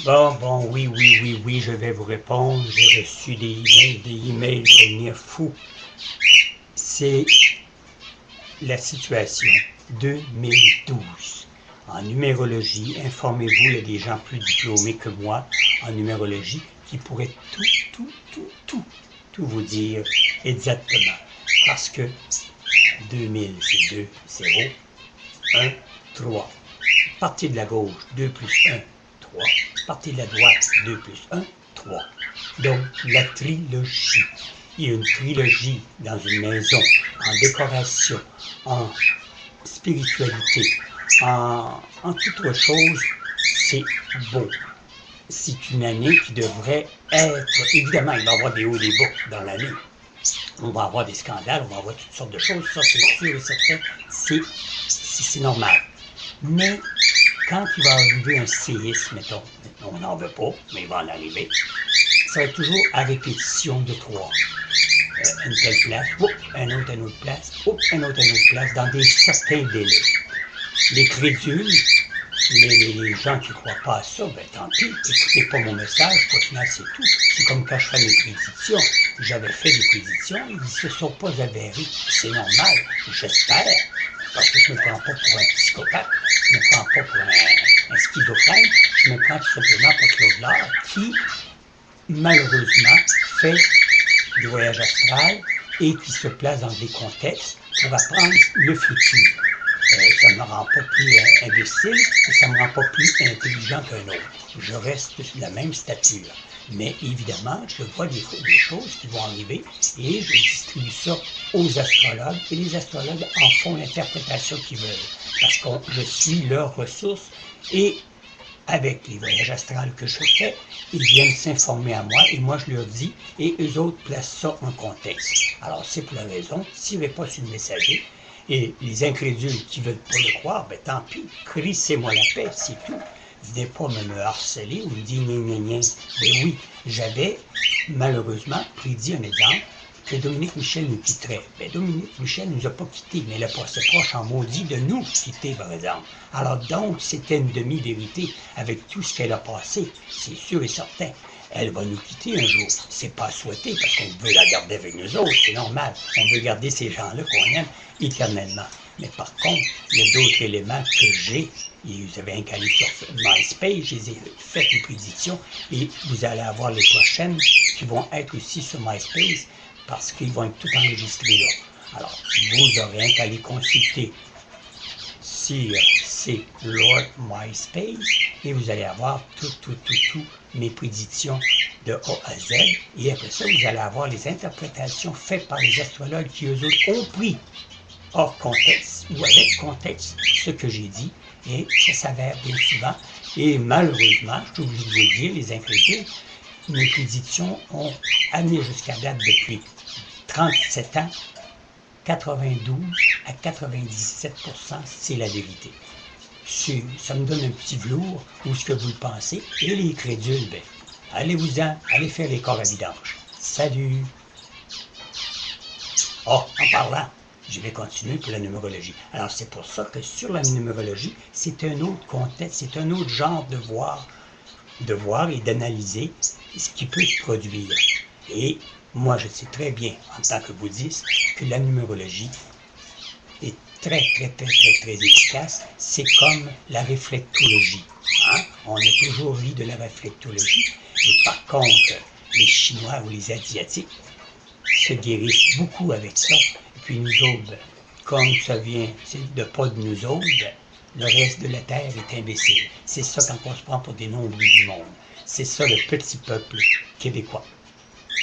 Bon, oui, je vais vous répondre. J'ai reçu des emails pour venir fou. C'est la situation 2012. En numérologie, informez-vous, il y a des gens plus diplômés que moi en numérologie qui pourraient tout vous dire exactement. Parce que 2000, c'est 2, 0, 1, 3. Partie de la gauche, 2 plus 1, 3. Partie de la droite, 2 plus 1, 3. Donc, la trilogie. Il y a une trilogie dans une maison, en décoration, en spiritualité, en toute autre chose, c'est beau. C'est une année qui devrait être... Évidemment, il va y avoir des hauts et des bas dans l'année. On va avoir des scandales, on va avoir toutes sortes de choses, ça c'est sûr et certain, c'est normal. Mais quand il va arriver un séisme, mettons, on n'en veut pas, mais il va en arriver, ça va être toujours à répétition de 3. Une telle place, une autre place, une autre place, dans des certains délais. Les crédules, les gens qui ne croient pas à ça, ben tant pis, écoutez pas mon message, au final c'est tout. C'est comme quand je fais mes prédictions. J'avais fait des prédictions, ils ne se sont pas avérés. C'est normal, j'espère, parce que je ne me prends pas pour un psychopathe, je ne me prends pas pour un schizophrène, je me prends tout simplement pour Claude Lard, qui, malheureusement, fait des voyages astrales et qui se place dans des contextes pour apprendre le futur. Ça ne me rend pas plus imbécile, et ça ne me rend pas plus intelligent qu'un autre. Je reste de la même stature. Mais évidemment, je vois des choses qui vont arriver et je distribue ça aux astrologues et les astrologues en font l'interprétation qu'ils veulent. Parce que je suis leur ressource et avec les voyages astrales que je fais, ils viennent s'informer à moi et moi je leur dis et eux autres placent ça en contexte. Alors c'est pour la raison, s'ils ne veulent pas sur le messager, et les incrédules qui ne veulent pas le croire, ben tant pis, crissez-moi la paix, c'est tout. Venez pas me harceler ou me dire gna. Ben oui, j'avais malheureusement prédit un exemple que Dominique Michel nous quitterait. Ben Dominique Michel ne nous a pas quittés, mais elle a passé proche en maudit de nous quitter, par exemple. Alors donc, c'était une demi-vérité avec tout ce qu'elle a passé, c'est sûr et certain. Elle va nous quitter un jour. C'est pas souhaité parce qu'on veut la garder avec nous autres, c'est normal. On veut garder ces gens-là qu'on aime éternellement. Mais par contre, il y a d'autres éléments que j'ai. Et vous avez un qu'à sur MySpace, je les ai fait une prédiction et vous allez avoir les prochaines qui vont être aussi sur MySpace parce qu'ils vont être tout enregistrés là. Alors, vous aurez un qu'à les consulter sur c'est Lord MySpace et vous allez avoir tout mes prédictions de A à Z et après ça vous allez avoir les interprétations faites par les astrologues qui eux autres ont pris hors contexte ou avec contexte ce que j'ai dit et ça s'avère bien souvent et malheureusement je suis obligé de vous le dire les incrédules, mes prédictions ont amené jusqu'à date depuis 37 ans 92 à 97%, c'est la vérité. Ça me donne un petit velours, ou ce que vous le pensez, et les crédules, ben, allez-vous-en, allez faire les corps à vidange. Salut! Oh, en parlant, je vais continuer pour la numérologie. Alors, c'est pour ça que sur la numérologie, c'est un autre contexte, c'est un autre genre de voir et d'analyser ce qui peut se produire. Et moi, je sais très bien, en tant que bouddhiste, que la numérologie est très efficace. C'est comme la réflectologie. Hein? On a toujours lu de la réflectologie. Et par contre, les Chinois ou les Asiatiques se guérissent beaucoup avec ça. Et puis nous autres, comme ça vient de pas de nous autres, le reste de la Terre est imbécile. C'est ça quand on se prend pour des non-bleus du monde. C'est ça le petit peuple québécois.